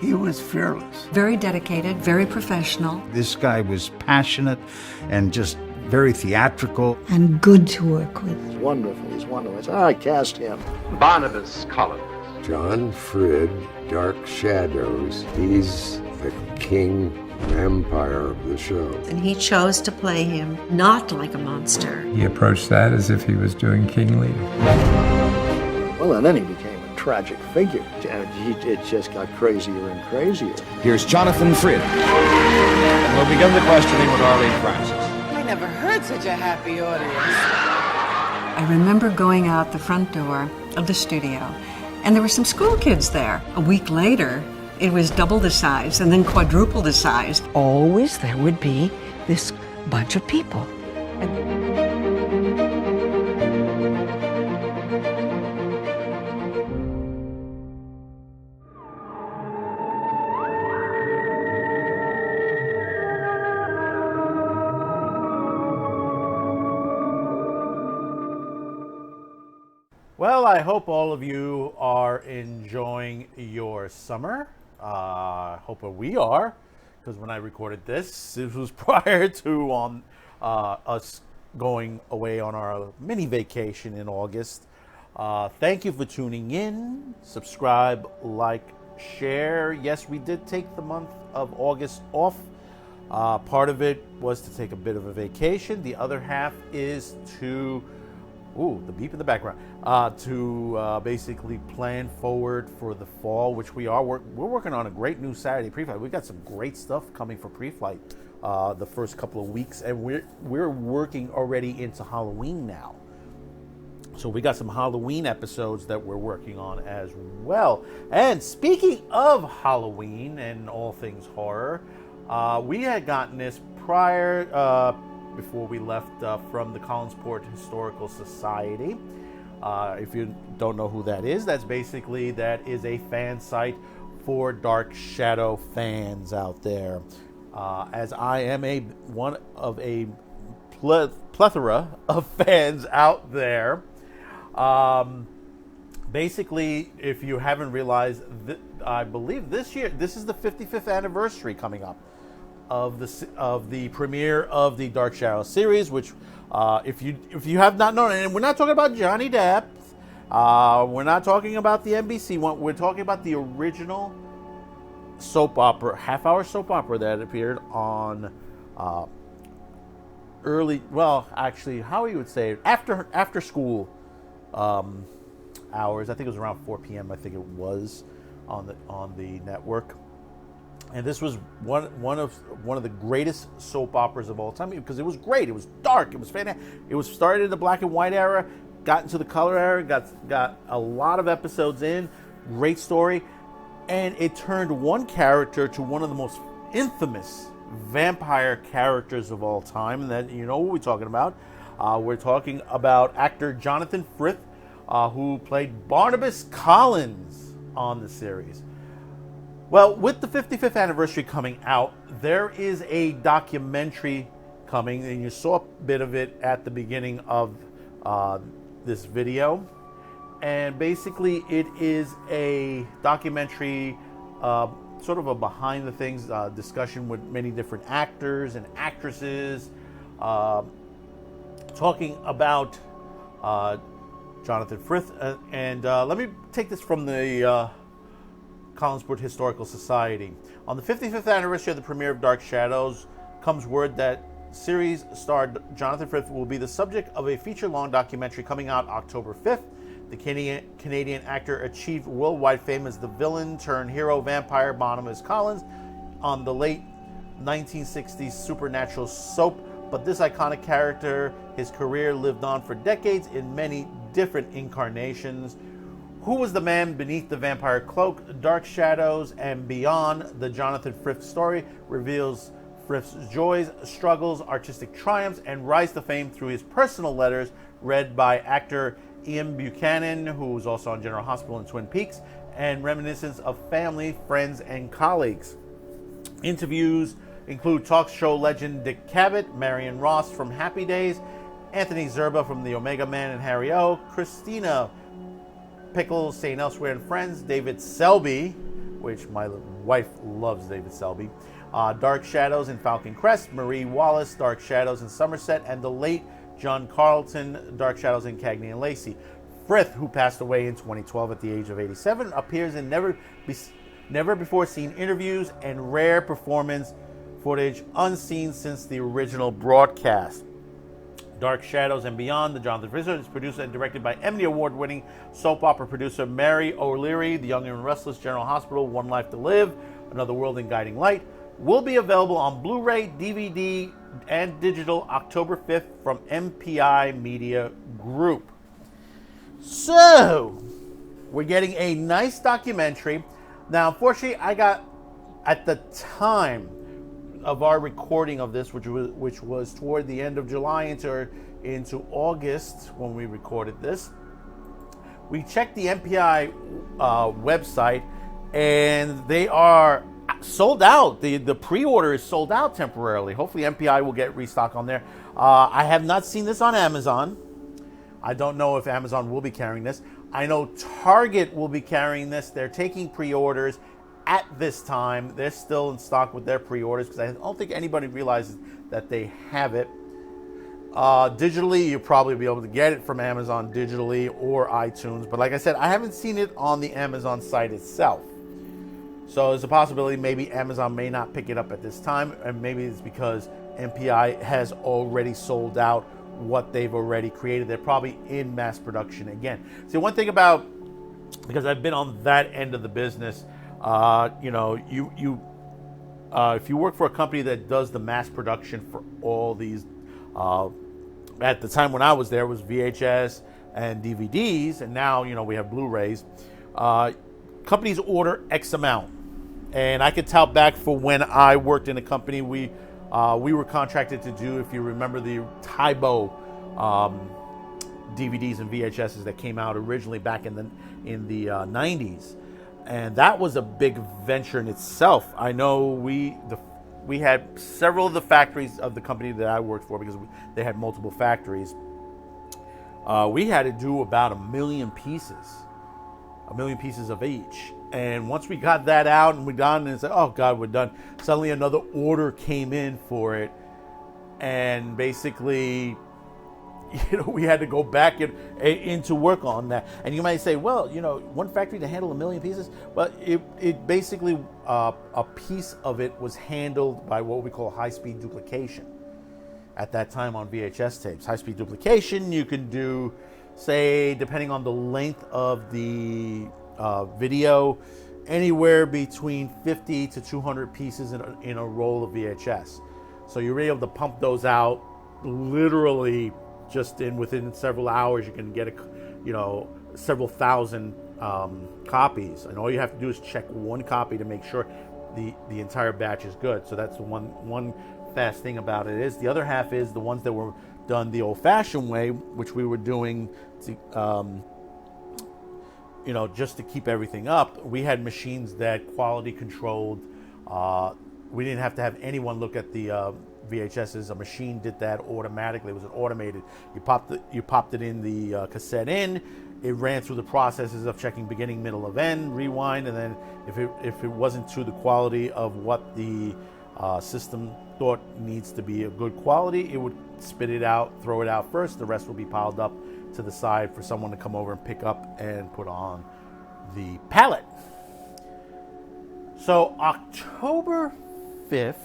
He was fearless. Very dedicated, very professional. This guy was passionate and just very theatrical. And good to work with. He's wonderful. He's wonderful. So I cast him. Barnabas Collins. John Frid, Dark Shadows. He's the king vampire of the show. And he chose to play him not like a monster. He approached that as if he was doing King Lear. Well, and then he became a tragic figure. And it just got crazier and crazier. Here's Johnathan Frid. And we'll begin the questioning with Arlene Francis. I never heard such a happy audience. I remember going out the front door of the studio, and there were some school kids there. A week later, it was double the size and then quadruple the size. Always there would be this bunch of people. Well, I hope all of you are enjoying your summer. I hope we are, because when I recorded this, it was prior to us going away on our mini vacation in August. Thank you for tuning in. Subscribe, like, share. Yes, we did take the month of August off. Part of it was to take a bit of a vacation. The other half is to the beep in the background, to basically plan forward for the fall, which we are. We're working on a great new Saturday pre-flight. We've got some great stuff coming for pre-flight the first couple of weeks, and we're working already into Halloween now. So we got some Halloween episodes that we're working on as well. And speaking of Halloween and all things horror, we had gotten this prior before we left from the Collinsport Historical Society. If you don't know who that is that is a fan site for Dark Shadow fans out there. As I am one of a plethora of fans out there. Basically, if you haven't realized, I believe this year, this is the 55th anniversary coming up of the premiere of the Dark Shadow series, which if you have not known, and we're not talking about Johnny Depp, we're not talking about the NBC one, we're talking about the original soap opera, half-hour soap opera that appeared on how you would say it, after school hours. I think it was around 4 p.m. I think it was on the network. And this was one of the greatest soap operas of all time, because it was great. It was dark. It was fantastic. It was started in the black and white era, got into the color era, got a lot of episodes in. Great story, and it turned one character to one of the most infamous vampire characters of all time. And that, you know what we're talking about. We're talking about actor Johnathan Frid, who played Barnabas Collins on the series. Well, with the 55th anniversary coming out, there is a documentary coming, and you saw a bit of it at the beginning of this video. And basically, it is a documentary, sort of a behind-the-things discussion with many different actors and actresses, talking about Johnathan Frid. And let me take this from the Collinsport Historical Society. On the 55th anniversary of the premiere of Dark Shadows comes word that series star Johnathan Frid will be the subject of a feature-long documentary coming out October 5th. The Canadian actor achieved worldwide fame as the villain-turned-hero vampire Barnabas Collins on the late 1960s supernatural soap, but this iconic character, his career lived on for decades in many different incarnations. Who was the man beneath the vampire cloak? Dark Shadows and Beyond, the Johnathan Frid story, reveals Frid's joys, struggles, artistic triumphs, and rise to fame through his personal letters read by actor Ian Buchanan, who was also on General Hospital in Twin Peaks, and reminiscence of family, friends, and colleagues. Interviews include talk show legend Dick Cavett, Marion Ross from Happy Days, Anthony Zerba from The Omega Man and Harry O, Christina Pickles, St. Elsewhere and Friends, David Selby, which my wife loves David Selby. Dark Shadows in Falcon Crest, Marie Wallace, Dark Shadows in Somerset, and the late John Carlton, Dark Shadows in Cagney and Lacey. Frith, who passed away in 2012 at the age of 87, appears in never before seen interviews and rare performance footage unseen since the original broadcast. Dark Shadows and Beyond, the Johnathan Frid is produced and directed by Emmy Award-winning soap opera producer Mary O'Leary. The Young and Restless, General Hospital, One Life to Live, Another World in Guiding Light will be available on Blu-ray, DVD, and digital October 5th from MPI Media Group. So, we're getting a nice documentary. Now, unfortunately, I got, at the time of our recording of this, which was toward the end of July into August when we recorded this, we checked the MPI website, and they are sold out. The pre-order is sold out temporarily. Hopefully MPI will get restock on there. I have not seen this on Amazon. I don't know if Amazon will be carrying this. I know Target will be carrying this. They're taking pre-orders at this time. They're still in stock with their pre-orders because I don't think anybody realizes that they have it. Digitally, you'll probably be able to get it from Amazon digitally or iTunes. But like I said, I haven't seen it on the Amazon site itself. So there's a possibility maybe Amazon may not pick it up at this time, and maybe it's because MPI has already sold out what they've already created. They're probably in mass production again. See, one thing about, because I've been on that end of the business, if you work for a company that does the mass production for all these, at the time when I was there, it was VHS and DVDs, and now, we have Blu-rays. Companies order X amount. And I could tout back for when I worked in a company, we were contracted to do, if you remember, the Tybo DVDs and VHSs that came out originally back in the 90s, and that was a big venture in itself. I know we had several of the factories of the company that I worked for, because they had multiple factories. We had to do about 1 million pieces of each. And once we got that out and we're done, and said, "Oh God, we're done," suddenly another order came in for it, and basically, we had to go back into work on that. And you might say, "Well, one factory to handle 1 million pieces," but it basically a piece of it was handled by what we call high-speed duplication. At that time on VHS tapes, high-speed duplication, you can do, say, depending on the length of the video, anywhere between 50 to 200 pieces in a roll of VHS. So you're able to pump those out literally just within several hours. You can get several thousand copies, and all you have to do is check one copy to make sure the entire batch is good. So that's the one fast thing about it. Is the other half is the ones that were done the old-fashioned way, which we were doing to, just to keep everything up. We had machines that quality controlled. We didn't have to have anyone look at the VHSs. A machine did that automatically. It was an automated. You popped it in the cassette in. It ran through the processes of checking beginning, middle, of end, rewind, and then if it wasn't to the quality of what the system thought needs to be a good quality, it would spit it out, throw it out first. The rest will be piled up to the side for someone to come over and pick up and put on the pallet. So October 5th,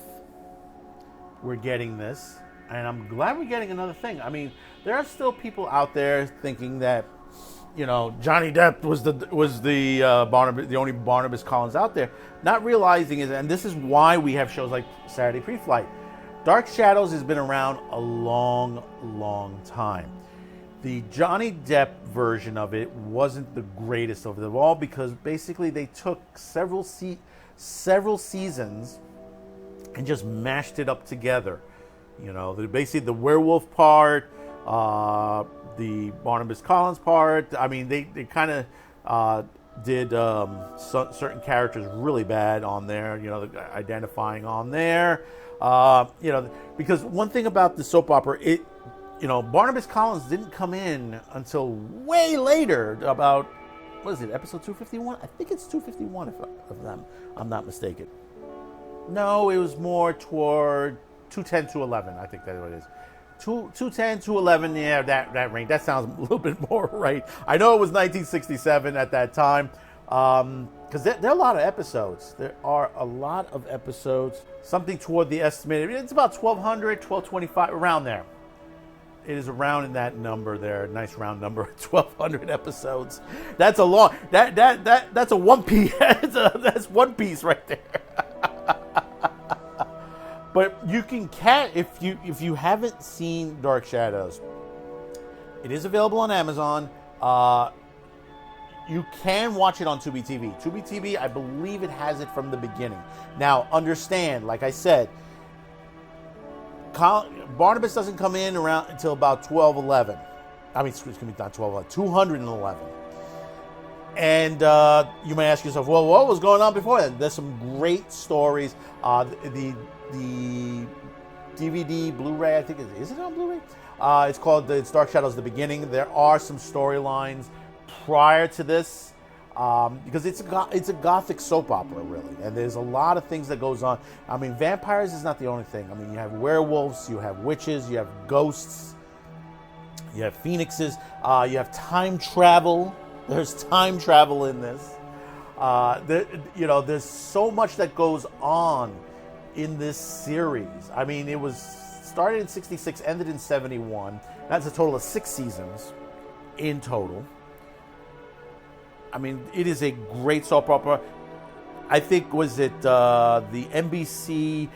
we're getting this, and I'm glad we're getting another thing. I mean, there are still people out there thinking that, Johnny Depp was the only Barnabas Collins out there, not realizing it. And this is why we have shows like Saturday Pre-Flight. Dark Shadows has been around a long, long time. The Johnny Depp version of it wasn't the greatest of them all, because basically they took several seasons and just mashed it up together. Basically the werewolf part, the Barnabas Collins part. I mean, they kind of did certain characters really bad on there, identifying on there. Because one thing about the soap opera, Barnabas Collins didn't come in until way later, about what is it, episode 251? I think it's 251 if I'm not mistaken. No, it was more toward 210, 211. I think that's what it is. 210, 211, yeah, that range. That sounds a little bit more right. I know it was 1967 at that time, because there are a lot of episodes. There are a lot of episodes. Something toward the estimated, it's about 1,200, 1,225, around there. It is around in that number there. Nice round number, 1,200 episodes. That's a long. That's a One Piece. That's One Piece right there. But you can catch if you haven't seen Dark Shadows. It is available on Amazon. You can watch it on Tubi TV. Tubi TV, I believe it has it from the beginning. Now, understand, like I said, Barnabas doesn't come in around until about 1211. I mean, excuse me, not 1211, 211. And you may ask yourself, well, what was going on before that? There's some great stories. The DVD, Blu-ray, I think, is it on Blu-ray? It's called It's Dark Shadows, The Beginning. There are some storylines prior to this, because it's a gothic soap opera, really, and there's a lot of things that goes on. I mean, vampires is not the only thing. I mean, you have werewolves, you have witches, you have ghosts, you have phoenixes, you have time travel. There's time travel in this. There's so much that goes on in this series. I mean, it was started in 66, ended in 71. That's a total of 6 seasons in total. I mean, it is a great soap opera. I think, was it the NBC?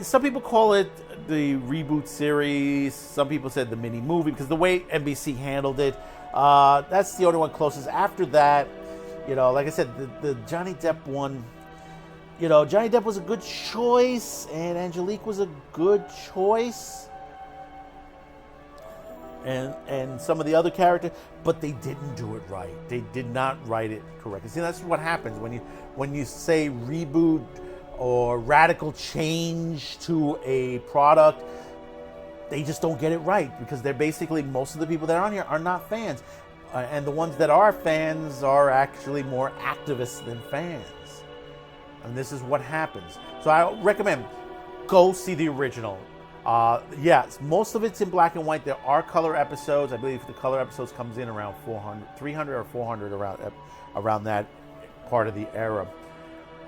Some people call it the reboot series. Some people said the mini movie, because the way NBC handled it. That's the only one closest. After that, like I said, the Johnny Depp one. Johnny Depp was a good choice, and Angelique was a good choice. And some of the other characters, but they didn't do it right. They did not write it correctly. See, that's what happens when you say reboot or radical change to a product. They just don't get it right, because they're basically, most of the people that are on here are not fans, and the ones that are fans are actually more activists than fans. And this is what happens. So I recommend go see the original. Yes, most of it's in black and white. There are color episodes. I believe the color episodes comes in around 300 or 400 around that part of the era.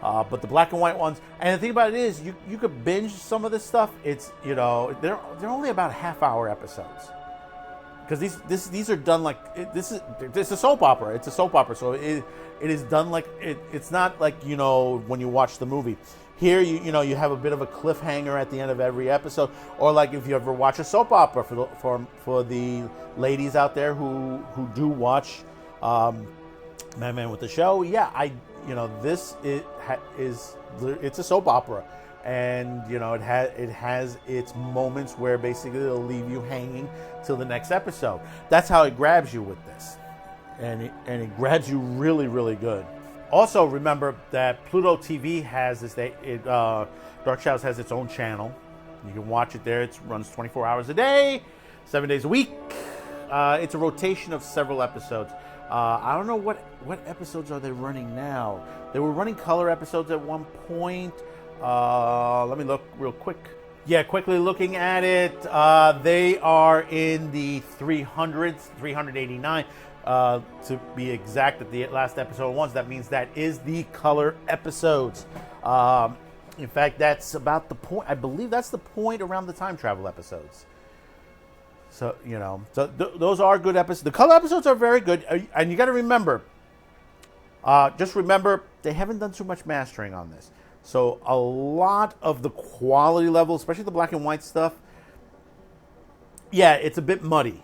But the black and white ones, and the thing about it is, you could binge some of this stuff. It's they're only about half-hour episodes, because these are done like this is a soap opera. It's a soap opera, so it is done like it's not like when you watch the movie. Here, you have a bit of a cliffhanger at the end of every episode, or like if you ever watch a soap opera for the ladies out there who do watch Man with the Show. Yeah, this it's a soap opera, and it has its moments where basically it'll leave you hanging till the next episode. That's how it grabs you with this, and it grabs you really, really good. Also, remember that Pluto TV has this. Dark Shadows has its own channel. You can watch it there. It runs 24 hours a day, 7 days a week. It's a rotation of several episodes. I don't know what episodes are they running now. They were running color episodes at one point. Let me look real quick. Yeah, quickly looking at it, they are in the 300s, 389. To be exact, at the last episode was. That means that is the color episodes. In fact, that's about the point. I believe that's the point around the time travel episodes. So those are good episodes. The color episodes are very good, and you got to remember. Just remember, they haven't done too much mastering on this. So a lot of the quality level, especially the black and white stuff, yeah, it's a bit muddy.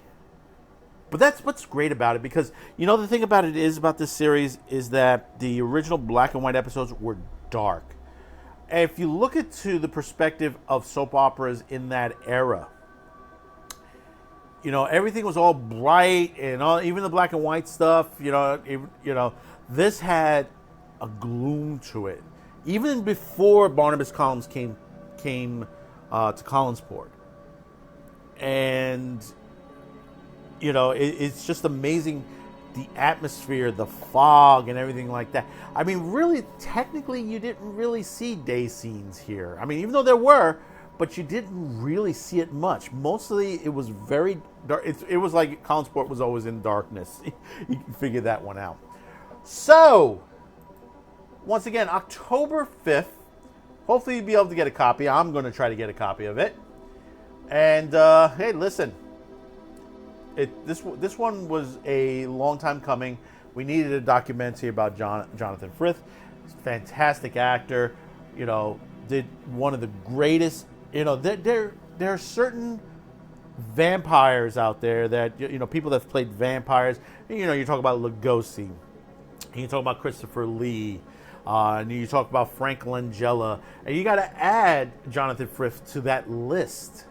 But that's what's great about it, because the thing about it is, about this series, is that the original black and white episodes were dark. And if you look at to the perspective of soap operas in that era, everything was all bright, and all, even the black and white stuff, this had a gloom to it. Even before Barnabas Collins came to Collinsport. And it's just amazing the atmosphere, the fog, and everything like that. I mean, really, technically, you didn't really see day scenes here. I mean, even though there were, but you didn't really see it much. Mostly, it was very dark. It was like Collinsport was always in darkness. You can figure that one out. So, once again, October 5th. Hopefully, you'll be able to get a copy. I'm going to try to get a copy of it. And, hey, listen. This one was a long time coming. We needed a documentary about Johnathan Frid. Fantastic actor. You know, did one of the greatest. You know, there are certain vampires out there that, you know, people that have played vampires. You know, you talk about Lugosi. You talk about Christopher Lee. And you talk about Frank Langella. And you got to add Johnathan Frid to that list,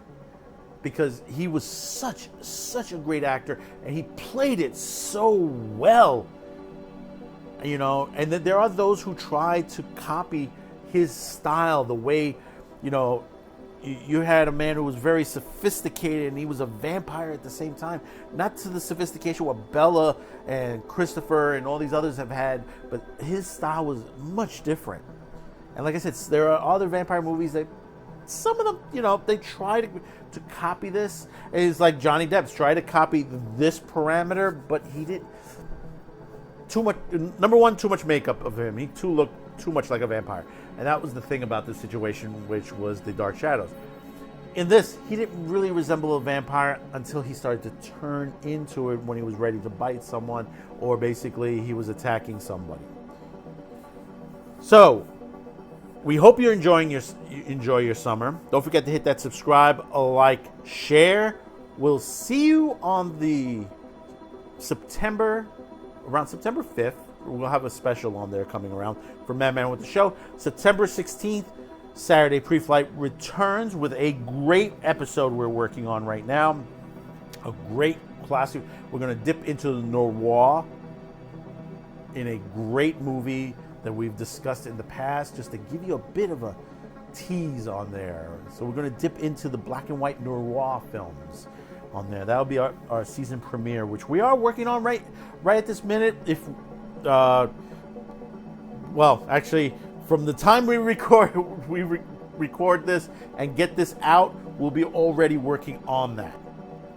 because he was such a great actor, and he played it so well. You know, and then there are those who try to copy his style, the way, you know, you had a man who was very sophisticated and he was a vampire at the same time. Not to the sophistication what Bella and Christopher and all these others have had, but his style was much different. And like I said, there are other vampire movies that some of them, you know, they try to copy this. It's like Johnny Depp's tried to copy this parameter, but he did too much. Number one, too much makeup of him. He looked too much like a vampire. And that was the thing about this situation, which was the Dark Shadows. In this, he didn't really resemble a vampire until he started to turn into it when he was ready to bite someone, or basically he was attacking somebody. So, we hope you're enjoy your summer. Don't forget to hit that subscribe, like, share. We'll see you on the around September 5th. We'll have a special on there coming around for Madman with the Show. September 16th, Saturday Pre-Flight returns with a great episode we're working on right now. A great classic. We're going to dip into the noir in a great movie that we've discussed in the past, just to give you a bit of a tease on there. So we're going to dip into the black and white noir films on there. That'll be our season premiere, which we are working on right at this minute. If well, actually, from the time we record this and get this out, we'll be already working on that.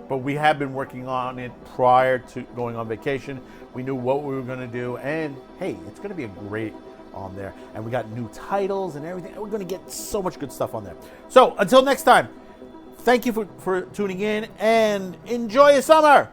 But we have been working on it prior to going on vacation. We knew what we were going to do, and hey, it's going to be a great on there. And we got new titles and everything. We're going to get so much good stuff on there. So until next time, thank you for tuning in, and enjoy your summer.